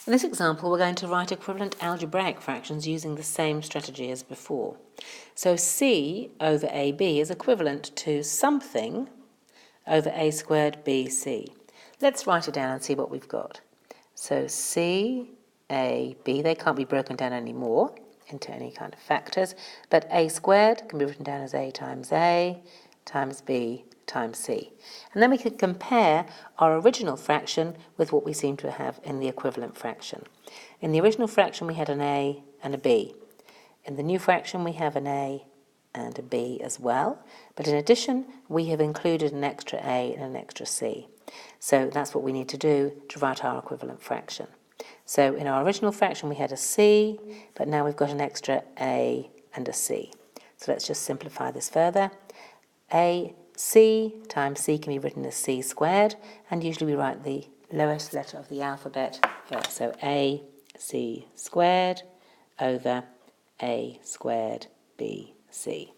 In this example, we're going to write equivalent algebraic fractions using the same strategy as before. So c over ab is equivalent to something over a squared bc. Let's write it down and see what we've got. So c, a, b, they can't be broken down anymore into any kind of factors, but a squared can be written down as a times b times c. And then we can compare our original fraction with what we seem to have in the equivalent fraction. In the original fraction we had an a and a b. In the new fraction we have an a and a b as well, but in addition we have included an extra a and an extra c. So that's what we need to do to write our equivalent fraction. So in our original fraction we had a c, but now we've got an extra a and a c. So let's just simplify this further. C times c can be written as c squared, and usually we write the lowest letter of the alphabet first. So a c squared over a squared b c.